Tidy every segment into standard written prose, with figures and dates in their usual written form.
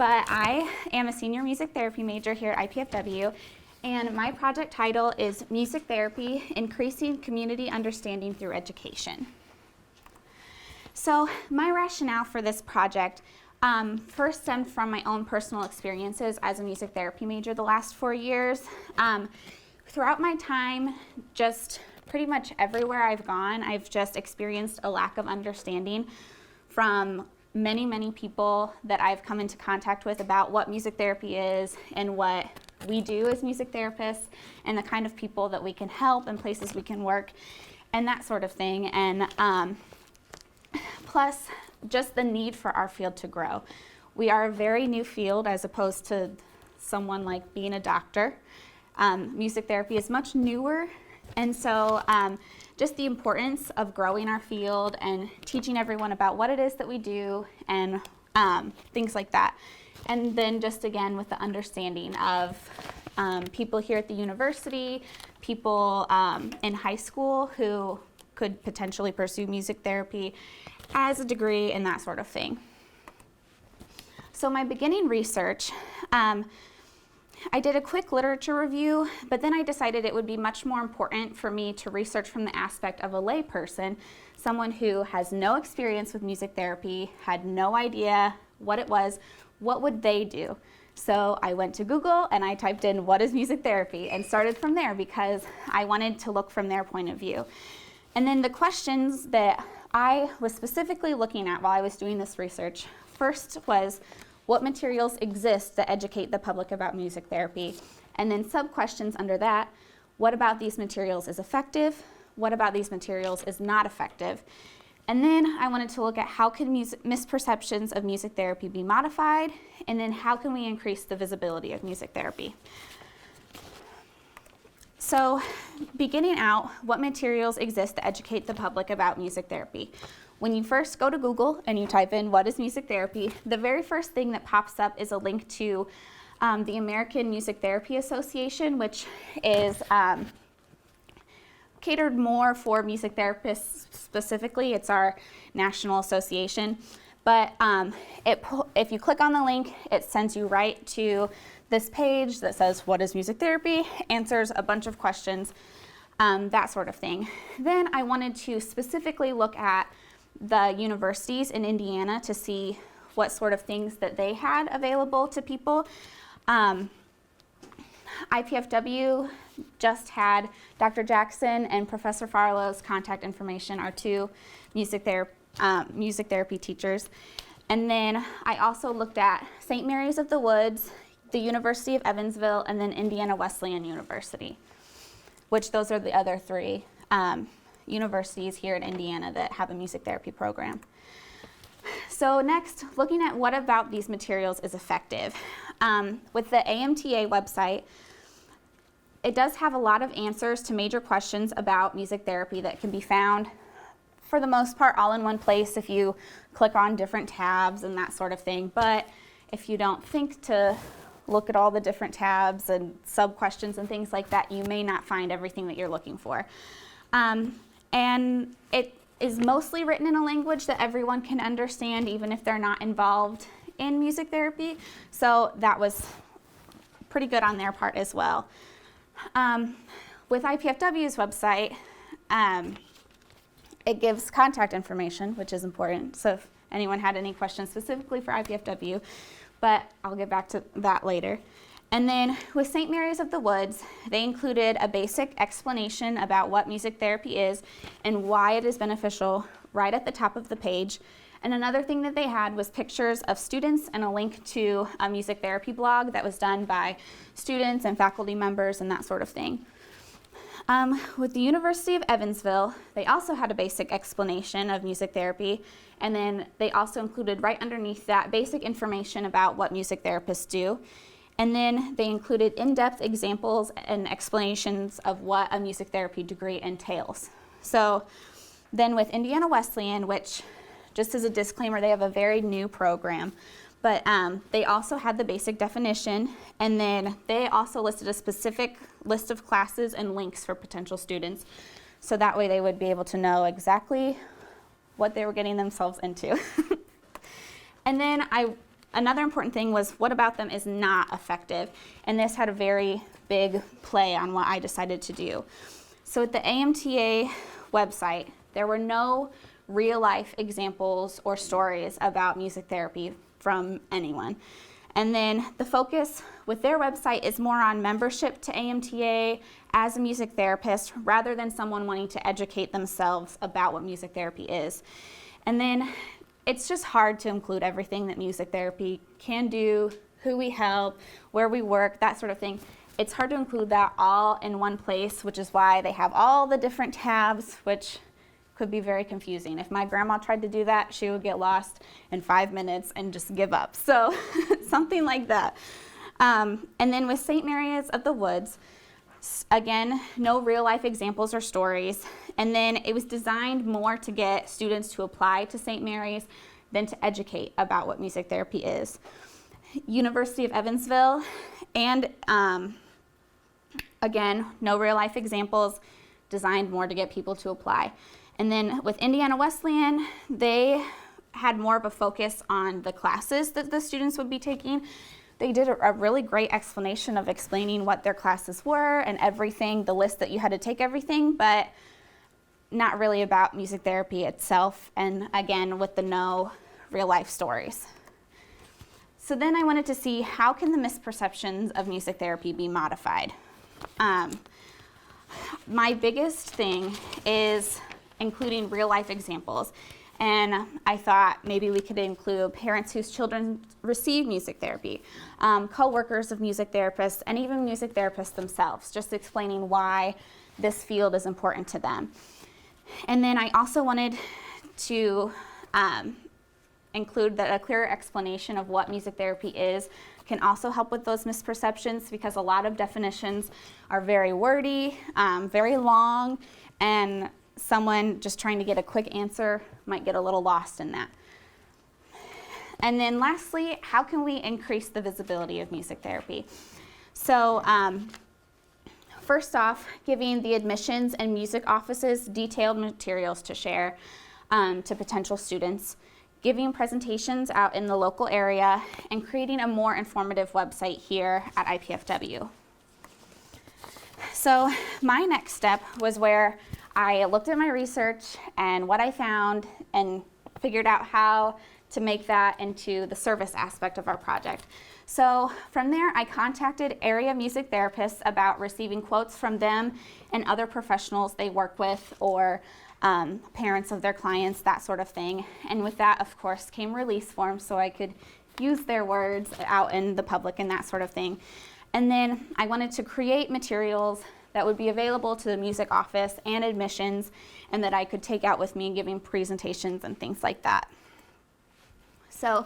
but I am a senior music therapy major here at IPFW, and my project title is Music Therapy, Increasing Community Understanding Through Education. So my rationale for this project first stemmed from my own personal experiences as a music therapy major the last 4 years. Throughout my time, just pretty much everywhere I've gone, I've just experienced a lack of understanding from many, many people that I've come into contact with about what music therapy is and what we do as music therapists and the kind of people that we can help and places we can work and that sort of thing. And plus, just the need for our field to grow. We are a very new field as opposed to someone like being a doctor. Music therapy is much newer, and so just the importance of growing our field and teaching everyone about what it is that we do and things like that. And then just again with the understanding of people here at the university, people in high school who could potentially pursue music therapy as a degree and that sort of thing. So my beginning research, I did a quick literature review, but then I decided it would be much more important for me to research from the aspect of a lay person, someone who has no experience with music therapy, had no idea what it was, what would they do? So I went to Google and I typed in what is music therapy and started from there because I wanted to look from their point of view. And then the questions that I was specifically looking at while I was doing this research, first was, what materials exist that educate the public about music therapy? And then sub-questions under that, what about these materials is effective? What about these materials is not effective? And then I wanted to look at how can misperceptions of music therapy be modified? And then how can we increase the visibility of music therapy? So beginning out, what materials exist to educate the public about music therapy? When you first go to Google and you type in what is music therapy, the very first thing that pops up is a link to the American Music Therapy Association, which is catered more for music therapists specifically. It's our national association. But if you click on the link, it sends you right to this page that says, what is music therapy? Answers a bunch of questions, that sort of thing. Then I wanted to specifically look at the universities in Indiana to see what sort of things that they had available to people. IPFW just had Dr. Jackson and Professor Farlow's contact information, our two music therapy teachers. And then I also looked at St. Mary's of the Woods, the University of Evansville, and then Indiana Wesleyan University, which those are the other three universities here in Indiana that have a music therapy program. So next, looking at what about these materials is effective. With the AMTA website, it does have a lot of answers to major questions about music therapy that can be found, for the most part, all in one place if you click on different tabs and that sort of thing. But if you don't think to look at all the different tabs and sub-questions and things like that, you may not find everything that you're looking for. And it is mostly written in a language that everyone can understand, even if they're not involved in music therapy. So that was pretty good on their part as well. With IPFW's website, it gives contact information, which is important. So if anyone had any questions specifically for IPFW, but I'll get back to that later. And then with St. Mary's of the Woods, they included a basic explanation about what music therapy is and why it is beneficial right at the top of the page. And another thing that they had was pictures of students and a link to a music therapy blog that was done by students and faculty members and that sort of thing. With the University of Evansville, they also had a basic explanation of music therapy, and then they also included right underneath that basic information about what music therapists do. And then they included in-depth examples and explanations of what a music therapy degree entails. So then with Indiana Wesleyan, which, just as a disclaimer, they have a very new program, but they also had the basic definition, and then they also listed a specific list of classes and links for potential students, so that way they would be able to know exactly what they were getting themselves into. And then I another important thing was, what about them is not effective? And this had a very big play on what I decided to do. So at the AMTA website, there were no real-life examples or stories about music therapy from anyone. And then the focus with their website is more on membership to AMTA as a music therapist, rather than someone wanting to educate themselves about what music therapy is. And then it's just hard to include everything that music therapy can do, who we help, where we work, that sort of thing. It's hard to include that all in one place, which is why they have all the different tabs, which could be very confusing. If my grandma tried to do that, she would get lost in 5 minutes and just give up. So something like that. And then with St. Mary's of the Woods, again, no real life examples or stories. And then it was designed more to get students to apply to St. Mary's than to educate about what music therapy is. University of Evansville, and again, no real life examples, designed more to get people to apply. And then with Indiana Wesleyan, they had more of a focus on the classes that the students would be taking. They did a really great explanation of explaining what their classes were and everything, the list that you had to take everything, but not really about music therapy itself, and again, with the no real life stories. So then I wanted to see, how can the misperceptions of music therapy be modified? My biggest thing is including real life examples. And I thought maybe we could include parents whose children receive music therapy, co-workers of music therapists, and even music therapists themselves, just explaining why this field is important to them. And then I also wanted to include that a clearer explanation of what music therapy is can also help with those misperceptions, because a lot of definitions are very wordy, very long, and someone just trying to get a quick answer might get a little lost in that. And then lastly, how can we increase the visibility of music therapy? So first off, giving the admissions and music offices detailed materials to share to potential students, giving presentations out in the local area, and creating a more informative website here at IPFW. So my next step was where I looked at my research and what I found and figured out how to make that into the service aspect of our project. So from there, I contacted area music therapists about receiving quotes from them and other professionals they work with, or parents of their clients, that sort of thing. And with that, of course, came release forms so I could use their words out in the public and that sort of thing. And then I wanted to create materials that would be available to the music office and admissions, and that I could take out with me giving presentations and things like that. So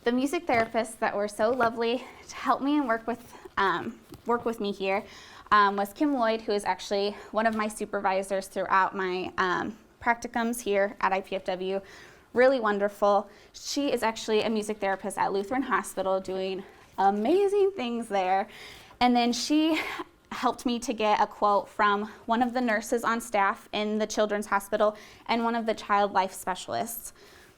the music therapists that were so lovely to help me and work with me here was Kim Lloyd, who is actually one of my supervisors throughout my practicums here at IPFW. Really wonderful. She is actually a music therapist at Lutheran Hospital doing amazing things there. And then she helped me to get a quote from one of the nurses on staff in the children's hospital and one of the child life specialists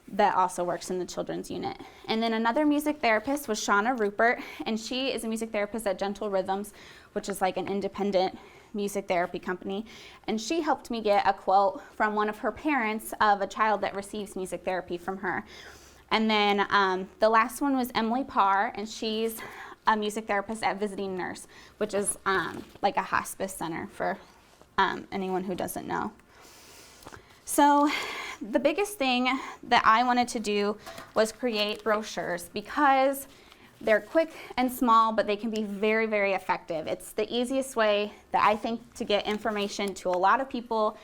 that also works in the children's unit. And then another music therapist was Shauna Rupert, and she is a music therapist at Gentle Rhythms, which is like an independent music therapy company. And she helped me get a quote from one of her parents of a child that receives music therapy from her. And then the last one was Emily Parr, and she's a music therapist at Visiting Nurse, which is like a hospice center for anyone who doesn't know. So the biggest thing that I wanted to do was create brochures, because they're quick and small, but they can be very, very effective. It's the easiest way that I think to get information to a lot of people,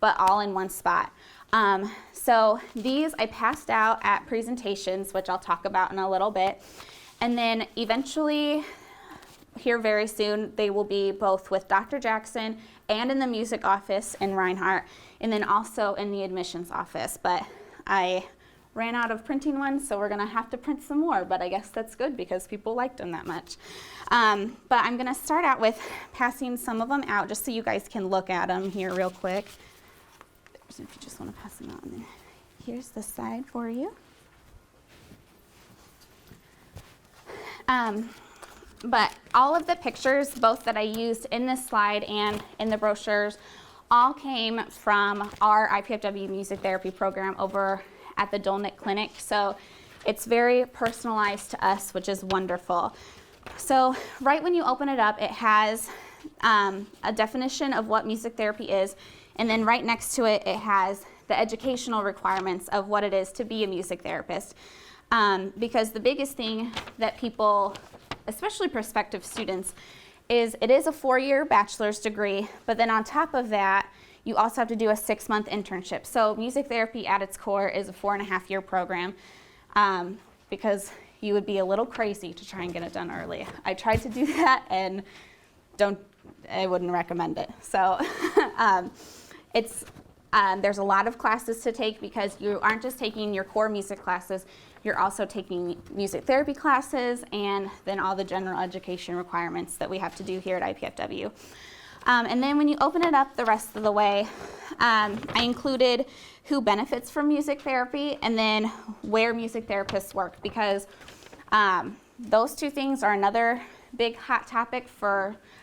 but all in one spot. So these I passed out at presentations, which I'll talk about in a little bit. And then eventually, here very soon, they will be both with Dr. Jackson and in the music office in Reinhardt, and then also in the admissions office. But I ran out of printing ones, so we're gonna have to print some more, but I guess that's good because people liked them that much. But I'm gonna start out with passing some of them out just so you guys can look at them here real quick. If you just wanna pass them out, and then here's the side for you. But all of the pictures, both that I used in this slide and in the brochures, all came from our IPFW music therapy program over at the Dolnick Clinic. So it's very personalized to us, which is wonderful. So right when you open it up, it has a definition of what music therapy is, and then right next to it, it has the educational requirements of what it is to be a music therapist. Because the biggest thing that people, especially prospective students, is it is a 4-year bachelor's degree, but then on top of that, you also have to do a 6-month internship. So music therapy at its core is a 4.5-year program, because you would be a little crazy to try and get it done early. I tried to do that and I wouldn't recommend it. So there's a lot of classes to take because you aren't just taking your core music classes, you're also taking music therapy classes and then all the general education requirements that we have to do here at IPFW. And then when you open it up the rest of the way, I included who benefits from music therapy and then where music therapists work, because those two things are another big hot topic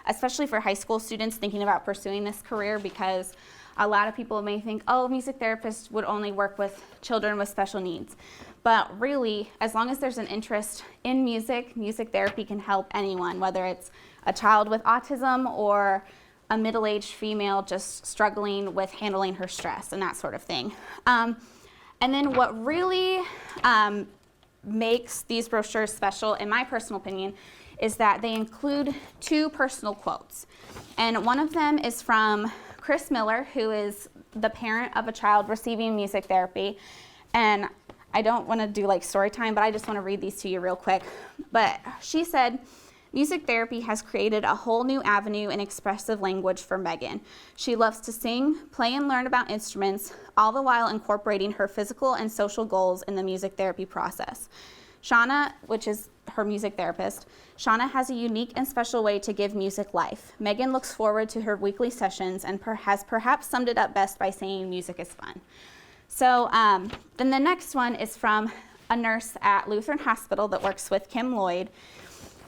especially for high school students thinking about pursuing this career, because a lot of people may think, oh, music therapists would only work with children with special needs. But really, as long as there's an interest in music, music therapy can help anyone, whether it's a child with autism or a middle-aged female just struggling with handling her stress and that sort of thing. And then what really makes these brochures special, in my personal opinion, is that they include 2 personal quotes. And one of them is from Chris Miller, who is the parent of a child receiving music therapy. And I don't want to do like story time, but I just want to read these to you real quick. But she said, "Music therapy has created a whole new avenue in expressive language for Megan. She loves to sing, play, and learn about instruments, all the while incorporating her physical and social goals in the music therapy process. Shauna," which is her music therapist, "Shauna has a unique and special way to give music life. Megan looks forward to her weekly sessions and has perhaps summed it up best by saying music is fun." So then the next one is from a nurse at Lutheran Hospital that works with Kim Lloyd.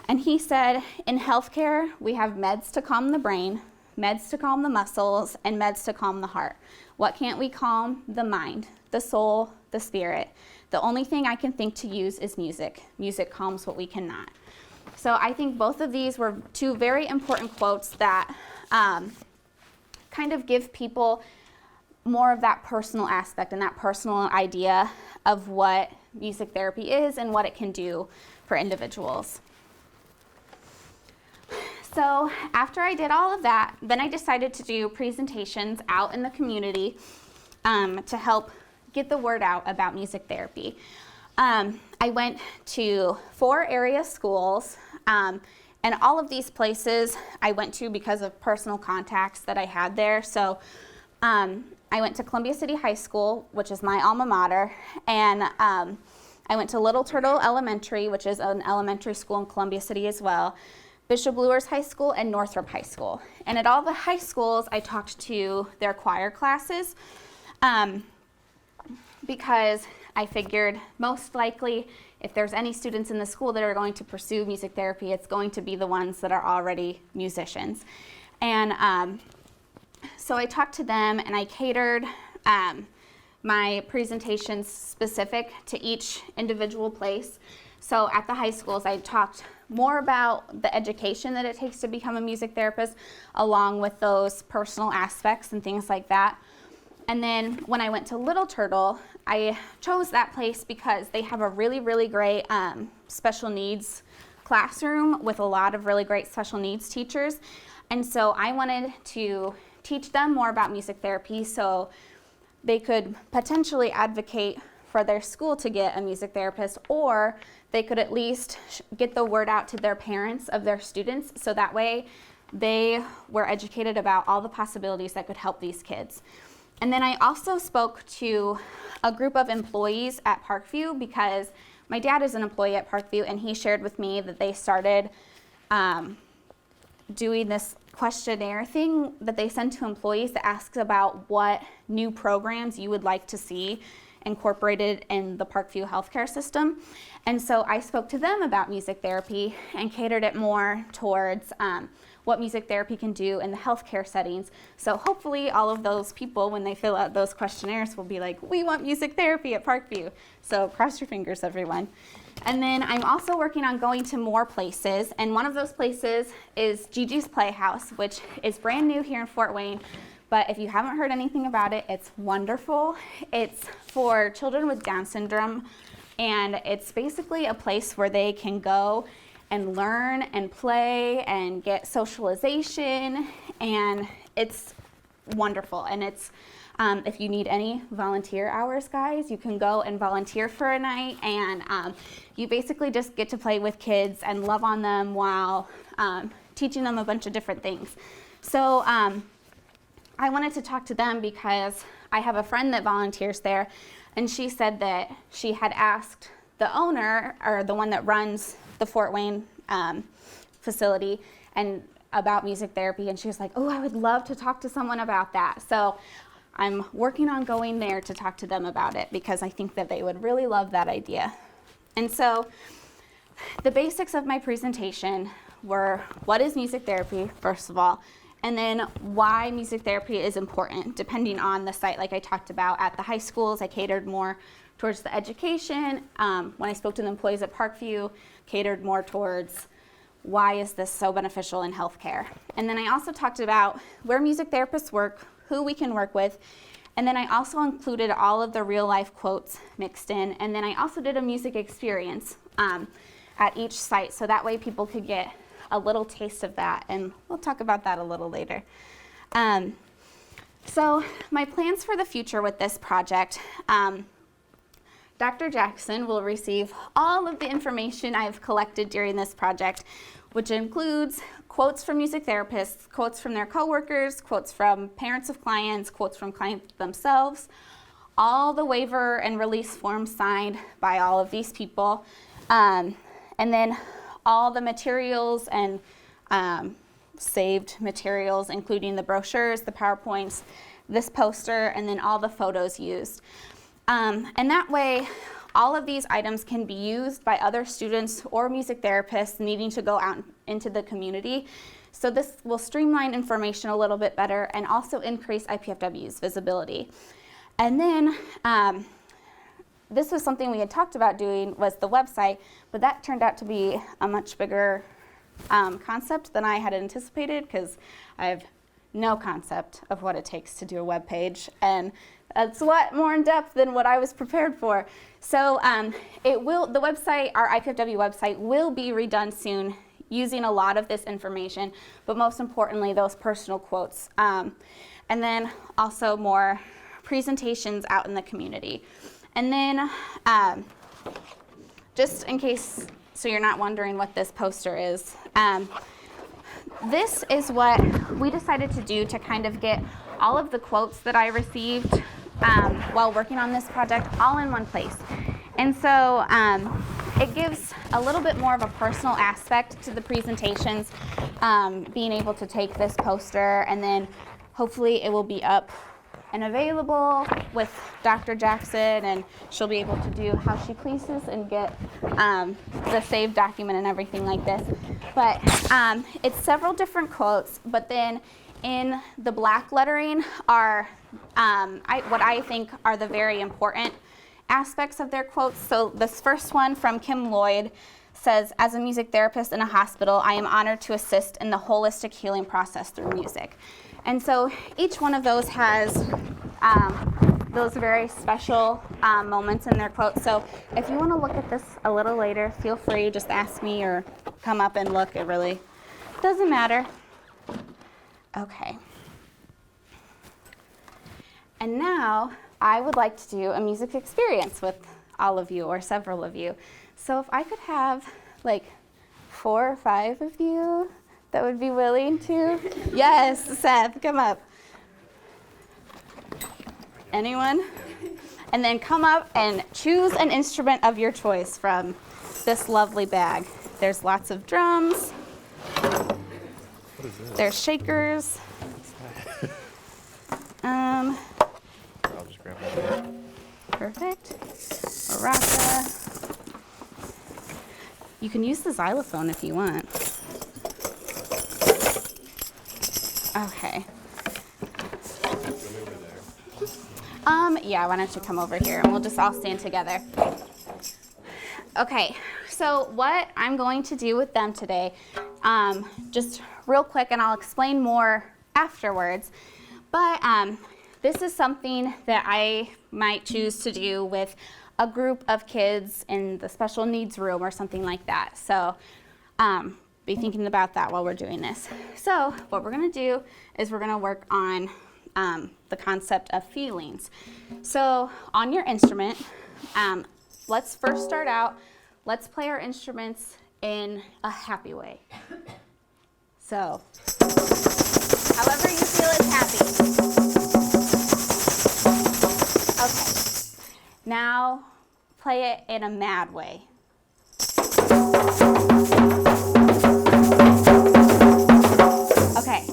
And he said, "In healthcare, we have meds to calm the brain, meds to calm the muscles, and meds to calm the heart. What can't we calm? The mind, the soul, the spirit. The only thing I can think to use is music. Music calms what we cannot." So I think both of these were 2 very important quotes that kind of give people more of that personal aspect and that personal idea of what music therapy is and what it can do for individuals. So after I did all of that, then I decided to do presentations out in the community to help get the word out about music therapy. I went to 4 area schools, and all of these places I went to because of personal contacts that I had there. So I went to Columbia City High School, which is my alma mater, and I went to Little Turtle Elementary, which is an elementary school in Columbia City as well, Bishop Luers High School, and Northrop High School. And at all the high schools, I talked to their choir classes because I figured most likely if there's any students in the school that are going to pursue music therapy, it's going to be the ones that are already musicians. And so I talked to them and I catered my presentations specific to each individual place. So at the high schools, I talked more about the education that it takes to become a music therapist, along with those personal aspects and things like that. And then when I went to Little Turtle, I chose that place because they have a really, really great special needs classroom with a lot of really great special needs teachers. And so I wanted to teach them more about music therapy so they could potentially advocate for their school to get a music therapist, or they could at least get the word out to their parents of their students so that way they were educated about all the possibilities that could help these kids. And then I also spoke to a group of employees at Parkview because my dad is an employee at Parkview, and he shared with me that they started doing this questionnaire thing that they send to employees that asks about what new programs you would like to see incorporated in the Parkview healthcare system. And so I spoke to them about music therapy and catered it more towards what music therapy can do in the healthcare settings. So hopefully all of those people, when they fill out those questionnaires, will be like, we want music therapy at Parkview. So cross your fingers, everyone. And then I'm also working on going to more places, and one of those places is Gigi's Playhouse, which is brand new here in Fort Wayne. But if you haven't heard anything about it, it's wonderful. It's for children with Down syndrome, and it's basically a place where they can go and learn and play and get socialization, and it's wonderful. And it's if you need any volunteer hours, guys, you can go and volunteer for a night, and you basically just get to play with kids and love on them while teaching them a bunch of different things. So I wanted to talk to them because I have a friend that volunteers there, and she said that she had asked the owner, or the one that runs the Fort Wayne facility, and about music therapy, and she was like, oh, I would love to talk to someone about that. So I'm working on going there to talk to them about it because I think that they would really love that idea. And so the basics of my presentation were, what is music therapy, first of all, and then why music therapy is important, depending on the site. Like I talked about at the high schools, I catered more towards the education. When I spoke to the employees at Parkview, catered more towards why is this so beneficial in healthcare. And then I also talked about where music therapists work, who we can work with, and then I also included all of the real life quotes mixed in, and then I also did a music experience at each site, so that way people could get a little taste of that, and we'll talk about that a little later. So my plans for the future with this project, Dr. Jackson will receive all of the information I've collected during this project, which includes quotes from music therapists, quotes from their coworkers, quotes from parents of clients, quotes from clients themselves, all the waiver and release forms signed by all of these people, and then all the materials and saved materials, including the brochures, the PowerPoints, this poster, and then all the photos used. And that way, all of these items can be used by other students or music therapists needing to go out into the community. So this will streamline information a little bit better and also increase IPFW's visibility. And then this was something we had talked about doing, was the website, but that turned out to be a much bigger concept than I had anticipated, because I have no concept of what it takes to do a web page, and it's a lot more in depth than what I was prepared for. So the website, our IPFW website, will be redone soon using a lot of this information, but most importantly, those personal quotes. And then also more presentations out in the community. And then just in case, so you're not wondering what this poster is, this is what we decided to do to kind of get all of the quotes that I received while working on this project all in one place. And so it gives a little bit more of a personal aspect to the presentations, being able to take this poster, and then hopefully it will be up and available with Dr. Jackson, and she'll be able to do how she pleases and get the saved document and everything like this. But it's several different quotes, but then in the black lettering are what I think are the very important aspects of their quotes. So this first one from Kim Lloyd says, as a music therapist in a hospital, I am honored to assist in the holistic healing process through music. And so each one of those has those very special moments in their quotes. So if you want to look at this a little later, feel free, just ask me or come up and look. It really doesn't matter. Okay. And now I would like to do a music experience with all of you, or several of you. So if I could have like 4 or 5 of you that would be willing to. Yes, Seth, come up. Anyone? And then come up and choose an instrument of your choice from this lovely bag. There's lots of drums. What is this? There's shakers. I'll just grab that. Perfect. Maraca. You can use the xylophone if you want. Okay. Yeah, why don't you come over here and we'll just all stand together. Okay, so what I'm going to do with them today, just real quick, and I'll explain more afterwards, but this is something that I might choose to do with a group of kids in the special needs room or something like that. So be thinking about that while we're doing this. So what we're going to do is we're going to work on the concept of feelings. So on your instrument, let's first start out, let's play our instruments in a happy way. So, however you feel is happy. Okay, now play it in a mad way. Okay,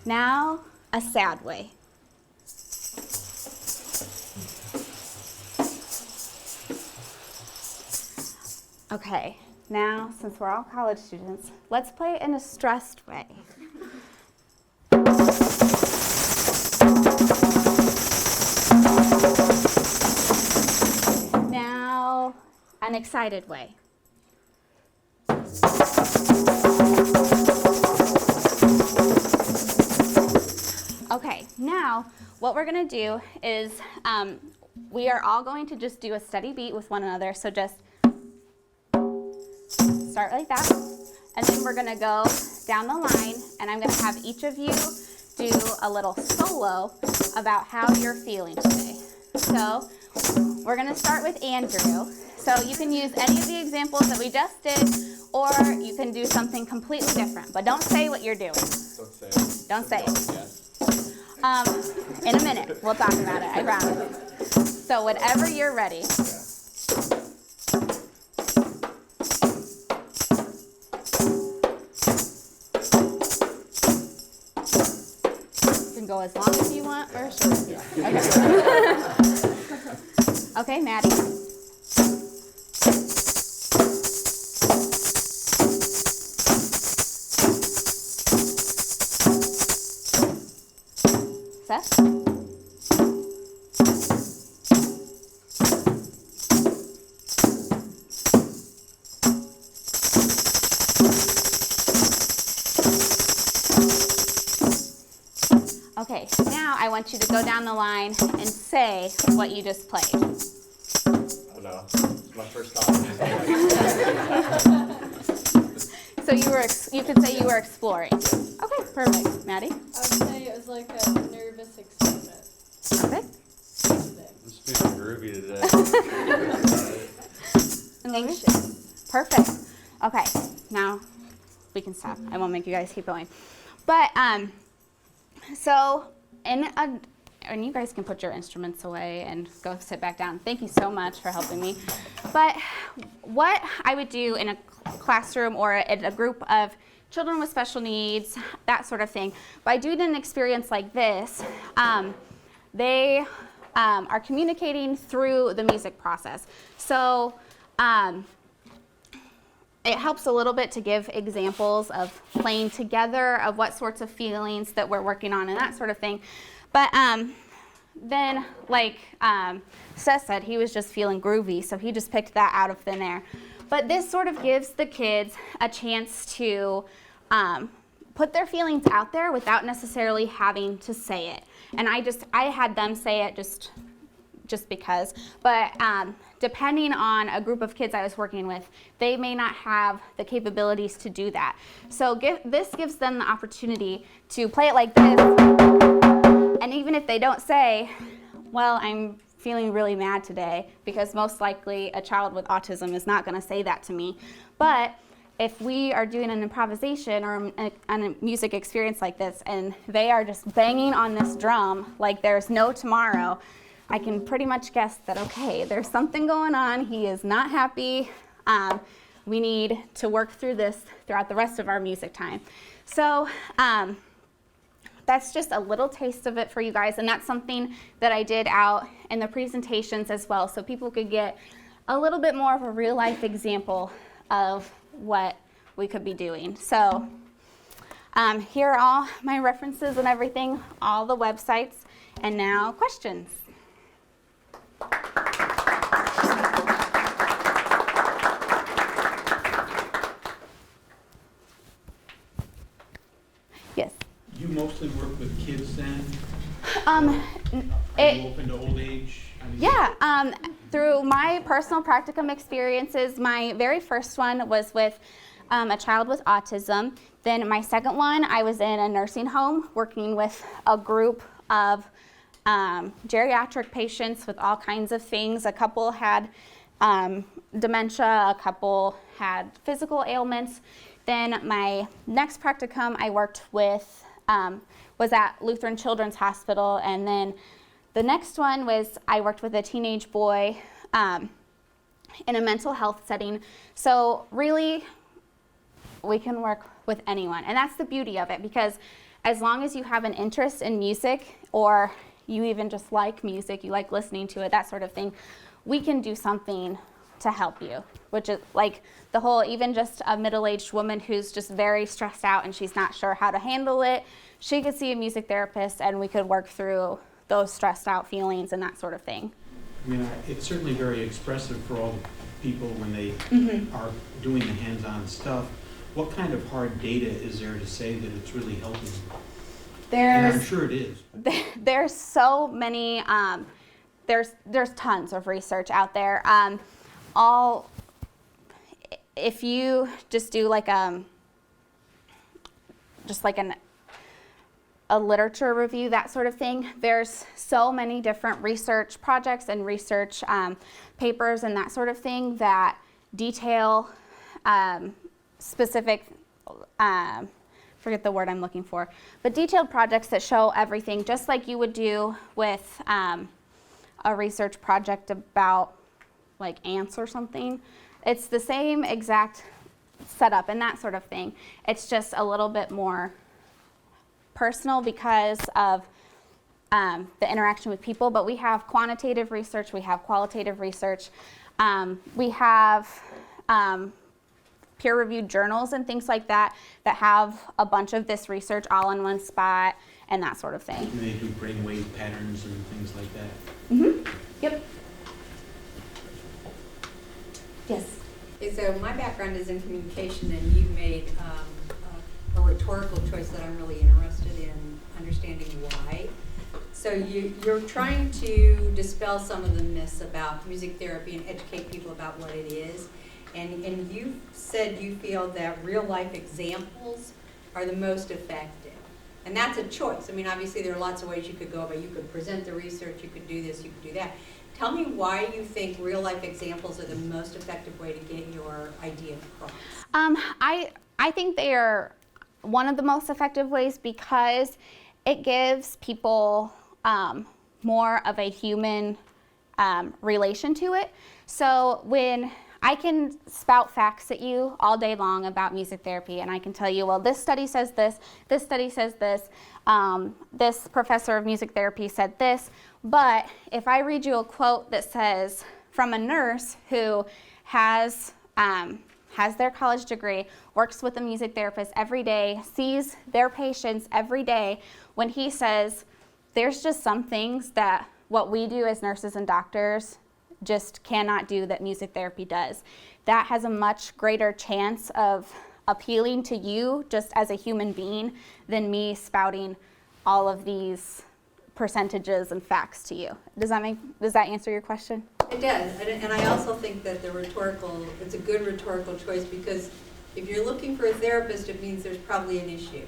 now a sad way. Okay, now since we're all college students, let's play it in a stressed way. Now, an excited way. Okay, now what we're going to do is we are all going to just do a steady beat with one another, so just start like that, and then we're going to go down the line, and I'm going to have each of you do a little solo about how you're feeling today. So we're going to start with Andrew. So you can use any of the examples that we just did, or you can do something completely different, but don't say what you're doing. Don't say it. Don't say it. In a minute, we'll talk about it, I promise. So whenever you're ready. Go as long as you want or short as you want. Okay. Okay, Maddie. Seth? Okay, now I want you to go down the line and say what you just played. Oh no, it's my first time. So you could say you were exploring. Okay, perfect. Maddie? I would say it was like a nervous excitement. Perfect. This feeling groovy today. Anxious. Perfect. Okay, now we can stop. I won't make you guys keep going. But so, and you guys can put your instruments away and go sit back down. Thank you so much for helping me. But what I would do in a classroom or in a group of children with special needs, that sort of thing, by doing an experience like this, they are communicating through the music process. So it helps a little bit to give examples of playing together, of what sorts of feelings that we're working on and that sort of thing. But then, like Seth said, he was just feeling groovy, so he just picked that out of thin air. But this sort of gives the kids a chance to put their feelings out there without necessarily having to say it. And I had them say it just because. But depending on a group of kids I was working with, they may not have the capabilities to do that. So this gives them the opportunity to play it like this. And even if they don't say, well, I'm feeling really mad today, because most likely a child with autism is not going to say that to me. But if we are doing an improvisation or a music experience like this, and they are just banging on this drum like there's no tomorrow, I can pretty much guess that, okay, there's something going on. He is not happy. We need to work through this throughout the rest of our music time. So that's just a little taste of it for you guys, and that's something that I did out in the presentations as well, so people could get a little bit more of a real life example of what we could be doing. So here are all my references and everything, all the websites, and now questions. Yes. You mostly work with kids then? Are Are you open to old age? I mean, Yeah, through my personal practicum experiences, my very first one was with a child with autism. Then my second one, I was in a nursing home working with a group of geriatric patients with all kinds of things. A couple had dementia, a couple had physical ailments. Then my next practicum I worked with was at Lutheran Children's Hospital, and then the next one was I worked with a teenage boy in a mental health setting. So really, we can work with anyone, and that's the beauty of it, because as long as you have an interest in music, or you even just like music, you like listening to it, that sort of thing, we can do something to help you, which is like the whole, even just a middle-aged woman who's just very stressed out and she's not sure how to handle it, she could see a music therapist and we could work through those stressed out feelings and that sort of thing. I mean, it's certainly very expressive for all the people when they are doing the hands-on stuff. What kind of hard data is there to say that it's really helping? And I'm sure it is. There's so many, there's tons of research out there. If you just do like a literature review, that sort of thing, there's so many different research projects and research papers and that sort of thing that detail specific, forget the word I'm looking for, but detailed projects that show everything, just like you would do with a research project about like ants or something. It's the same exact setup and that sort of thing. It's just a little bit more personal because of the interaction with people, but we have quantitative research, we have qualitative research, we have peer-reviewed journals and things like that that have a bunch of this research all in one spot and that sort of thing. And they do brainwave patterns and things like that. Yep. Yes. So my background is in communication, and you made a rhetorical choice that I'm really interested in understanding why. So you're trying to dispel some of the myths about music therapy and educate people about what it is. And you said you feel that real life examples are the most effective. And that's a choice. I mean, obviously there are lots of ways you could go, but you could present the research, you could do this, you could do that. Tell me why you think real life examples are the most effective way to get your idea across. I think they are one of the most effective ways because it gives people more of a human relation to it. So when I can spout facts at you all day long about music therapy, and I can tell you, well, this study says this study says this, this professor of music therapy said this, but if I read you a quote that says from a nurse who has their college degree, works with a music therapist every day, sees their patients every day, when he says, there's just some things that what we do as nurses and doctors just cannot do that music therapy does. That has a much greater chance of appealing to you just as a human being than me spouting all of these percentages and facts to you. Does that answer your question? It does, and I also think that it's a good rhetorical choice because if you're looking for a therapist, it means there's probably an issue.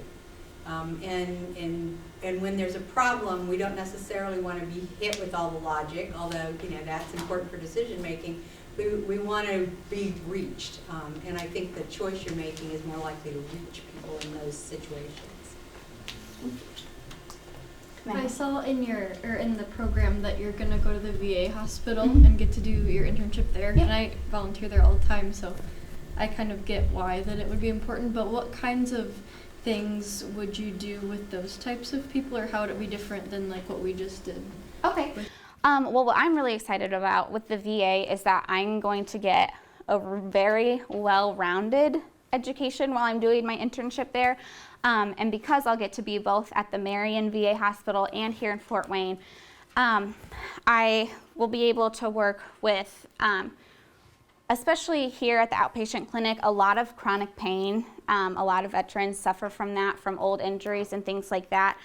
And when there's a problem, we don't necessarily want to be hit with all the logic, although that's important for decision making. We want to be reached, and I think the choice you're making is more likely to reach people in those situations. I saw in the program that you're gonna go to the VA hospital and get to do your internship there, and I volunteer there all the time, so I kind of get why that it would be important. But what kinds of things would you do with those types of people, or how would it be different than like what we just did? Okay. Well, what I'm really excited about with the VA is that I'm going to get a very well-rounded education while I'm doing my internship there. And because I'll get to be both at the Marion VA Hospital and here in Fort Wayne, I will be able to work with, especially here at the outpatient clinic, a lot of chronic pain. A lot of veterans suffer from that, from old injuries and things like that.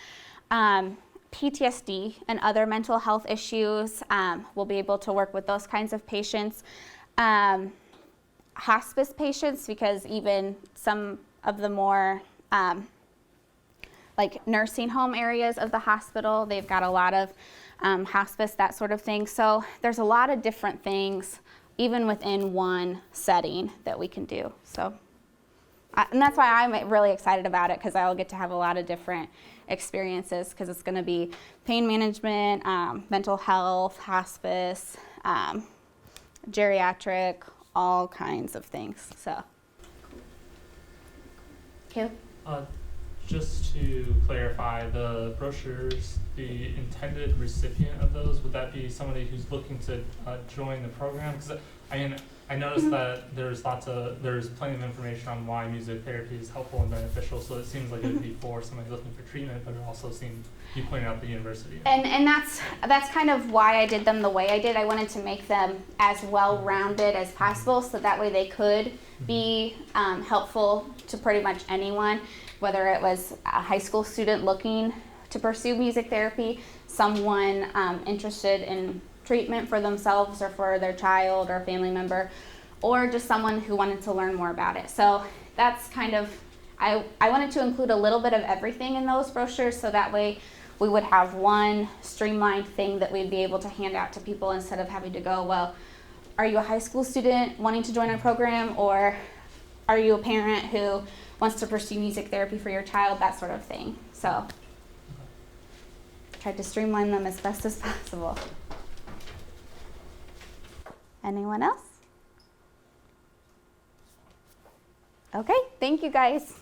PTSD and other mental health issues, we'll be able to work with those kinds of patients. Hospice patients, because even some of the more like nursing home areas of the hospital, they've got a lot of hospice, that sort of thing. So there's a lot of different things, even within one setting, that we can do. So, and that's why I'm really excited about it, because I will get to have a lot of different experiences, because it's going to be pain management, mental health, hospice, geriatric, all kinds of things. So, Caleb? Just to clarify, the brochures, the intended recipient of those, would that be somebody who's looking to join the program? Because I noticed that there's plenty of information on why music therapy is helpful and beneficial, so it seems like it would be for somebody looking for treatment, but it also seemed, you pointed out the university. And that's kind of why I did them the way I did. I wanted to make them as well-rounded as possible, so that way they could be helpful to pretty much anyone, whether it was a high school student looking to pursue music therapy, someone interested in treatment for themselves or for their child or family member, or just someone who wanted to learn more about it. So that's kind of, I wanted to include a little bit of everything in those brochures, so that way we would have one streamlined thing that we'd be able to hand out to people, instead of having to go, well, are you a high school student wanting to join our program, or are you a parent who wants to pursue music therapy for your child, that sort of thing. So tried to streamline them as best as possible. Anyone else? Okay, thank you guys.